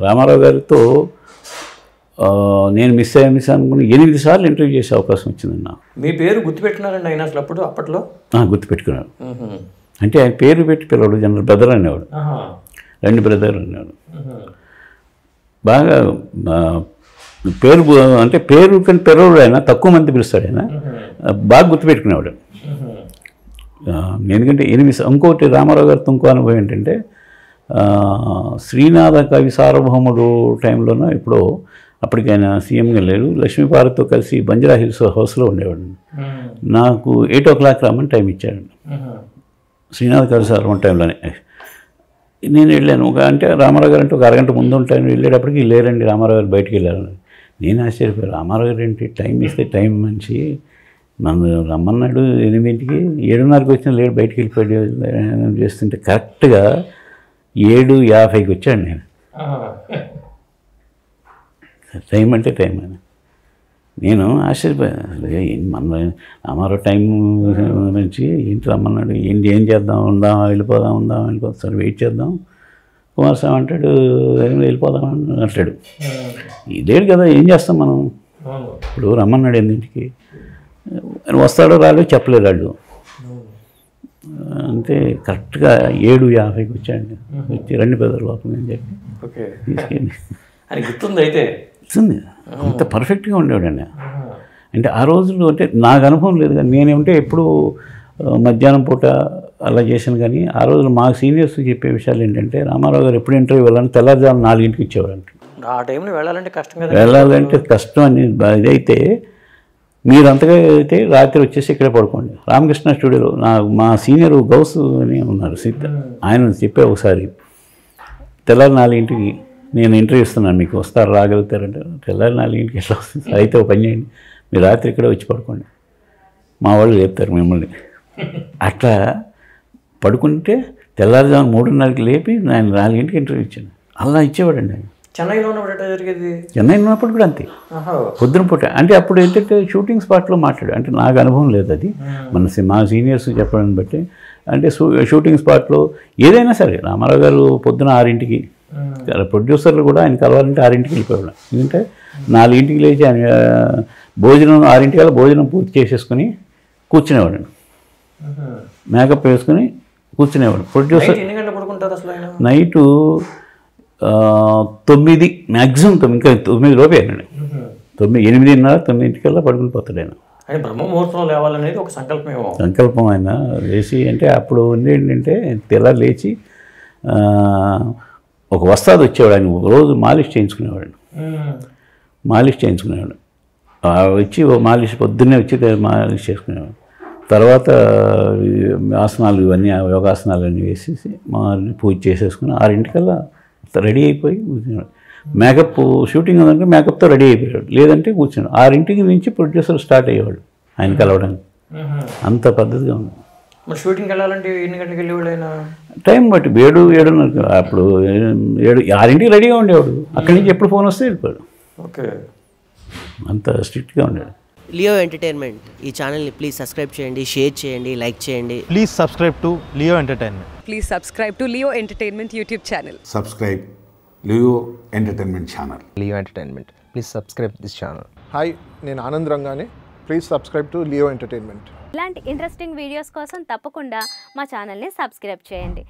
రామారావు గారితో నేను మిస్ అనుకుని 8 సార్లు ఇంటర్వ్యూ చేసే అవకాశం వచ్చిందండి నాకు. మీ పేరు గుర్తుపెట్టుకున్నారండి ఆయన అసలు అప్పట్లో? గుర్తుపెట్టుకున్నాడు. అంటే ఆయన పేరు పెట్టి పిలవాడు, జనరల్ బ్రదర్ అనేవాడు, రెండు బ్రదర్ అనేవాడు. బాగా పేరు అంటే పేరు కానీ పిలవడు, ఆయన తక్కువ మంది పిలుస్తాడు, ఆయన బాగా గుర్తుపెట్టుకునేవాడు. ఎందుకంటే 8 ఇంకోటి రామారావు గారితో ఇంకో అనుభవం ఏంటంటే శ్రీనాథ కవి సార్వభౌముడు టైంలోనో ఇప్పుడు అప్పటికి ఆయన సీఎంగా లేరు, లక్ష్మీపార్వతితో కలిసి బంజారా హిల్స్ హౌస్లో ఉండేవాడు. నాకు 8 o'clock రమ్మని టైం ఇచ్చాడు శ్రీనాథ్ కవి సార్వభౌమ టైంలోనే. నేను వెళ్ళాను. అంటే రామారావు గారు అంటే ఒక అరగంట ముందు ఉంటాను, వెళ్ళేటప్పటికి లేరండి రామారావు గారు బయటికి వెళ్ళారు. నేను ఆశ్చర్యపోయాను, రామారావు గారు ఏంటి టైం ఇస్తే టైం మంచి, నన్ను రమ్మన్నాడు 8ంటికి, 7:30కి వచ్చిన లేడు, బయటికి వెళ్ళిపోయాడు చేస్తుంటే కరెక్ట్గా 7:50కి వచ్చాడు. టైం అంటే టైం అని నేను ఆశ్చర్యపోయాను. మన రామారావు టైం నుంచి ఏంటి రమ్మన్నాడు, ఏం చేద్దాం, వెళ్ళిపోదాం సరే వెయిట్ చేద్దాం. కుమారస్వామి అంటాడు వెళ్ళిపోదాం అంటాడు. ఇదేడు కదా, ఏం చేస్తాం మనం. ఇప్పుడు రమ్మన్నాడు 8ంటికి, వస్తాడో రాడో చెప్పలేరు వాళ్ళు. అంటే కరెక్ట్గా 7:50కి వచ్చాడు. వచ్చి 2 పెద్దలు లోపల అని చెప్పి తీసుకెళ్ళి గుర్తుంది. అయితే గుర్తుంది, అంత పర్ఫెక్ట్గా ఉండేవాడండి. అంటే ఆ రోజుల్లో అంటే నాకు అనుభవం లేదు కానీ నేనేమంటే ఎప్పుడు మధ్యాహ్నం పూట అలా చేశాను. కానీ ఆ రోజులు మా సీనియర్స్ చెప్పే విషయాలు ఏంటంటే రామారావు గారు ఎప్పుడు ఇంటర్వ్యూ వెళ్ళాలని తెల్లారుజాము 4ంటికి ఇచ్చేవాడంట. ఆ టైంలో వెళ్ళాలంటే కష్టం, వెళ్ళాలంటే కష్టం అని ఇదైతే మీరు అంతగా అయితే రాత్రి వచ్చేసి ఇక్కడే పడుకోండి. రామకృష్ణ స్టూడియోలో మా సీనియర్ గౌస్ అని ఉన్నారు సీత, ఆయన చెప్పే ఒకసారి తెల్లారి 4ంటికి నేను ఇంటర్వ్యూ ఇస్తున్నాను, మీకు వస్తారు రాగలుగుతారంటే. తెల్లారి 4ంటికి ఎట్లా వస్తుంది, అయితే ఒక పని చేయండి, మీరు రాత్రి ఇక్కడే వచ్చి పడుకోండి, మా వాళ్ళు లేపుతారు మిమ్మల్ని. అట్లా పడుకుంటే తెల్లారుజాము 3:30కి లేపి నేను 4ంటికి ఇంటర్వ్యూ ఇచ్చాను. అలా ఇచ్చేవాడండి ఆయన. చెన్నైలో ఉన్నప్పుడు జరిగేది? చెన్నైలో ఉన్నప్పుడు కూడా అంతే, పొద్దున పూట. అంటే అప్పుడు ఏంటంటే షూటింగ్ స్పాట్లో మాట్లాడు, అంటే నాకు అనుభవం లేదు అది, మా సీనియర్స్ చెప్పడాన్ని బట్టి. అంటే షూటింగ్ స్పాట్లో ఏదైనా సరే రామారావు గారు పొద్దున 6ంటికి, ప్రొడ్యూసర్లు కూడా ఆయన కలవాలంటే 6ంటికి వెళ్ళిపోయాడు. ఎందుకంటే 4ంటికి లేచి ఆయన భోజనం 6ంటికల్లా భోజనం పూర్తి చేసేసుకుని కూర్చునేవాడు, మేకప్ వేసుకుని కూర్చునేవాడు. ప్రొడ్యూసర్ నైటు 9 మ్యాక్సిమం 9, ఇంకా 9 లోపే అయినాడు. 8:30, 9ంటికల్లా పడుకుని పోతాడు ఆయన. బ్రహ్మముహూర్తం లేవాలనేది ఒక సంకల్పం ఆయన లేచి. అంటే అప్పుడు ఉంది ఏంటంటే తెల్లారి లేచి ఒక వస్తాది వచ్చేవాడు, ఆయన రోజు మాలిష్ చేయించుకునేవాడు. వచ్చి మాలిష్ పొద్దున్నే వచ్చి మాలిష్ చేసుకునేవాడు. తర్వాత ఆసనాలు ఇవన్నీ యోగాసనాలు అన్నీ వేసేసి పూజ చేసేసుకుని 6ంటికల్లా రెడీ అయిపోయి కూర్చున్నాడు. మేకప్ షూటింగ్ ఉందంటే మేకప్తో రెడీ అయిపోయాడు, లేదంటే కూర్చున్నాడు. 6ంటికి నుంచి ప్రొడ్యూసర్ స్టార్ట్ అయ్యేవాడు ఆయన కలవడానికి. అంత పద్ధతిగా ఉంది. షూటింగ్కి వెళ్ళాలంటే ఎన్ని గంటలకు వెళ్ళేవాడు ఆయన? టైం బట్టి 7:30 అప్పుడు 6ంటికి రెడీగా ఉండేవాడు. అక్కడి నుంచి ఎప్పుడు ఫోన్ వస్తే వెళ్ళిపోయాడు. ఓకే, అంత స్ట్రిక్ట్గా ఉండేవాడు. లియో ఎంటర్టైన్మెంట్ ఈ ఛానల్ని ప్లీజ్ సబ్స్క్రైబ్ చేయండి, షేర్ చేయండి, లైక్ చేయండి. Please subscribe to Leo entertainment. Please subscribe to Leo Entertainment YouTube channel. Subscribe Leo Entertainment channel. Leo Entertainment. Please subscribe this channel. Hi, నేను ఆనంద్ రంగానే. Please subscribe to Leo entertainment. ఇలాంటి interesting videos కోసం తప్పకుండా మా ఛానల్ని subscribe చేయండి.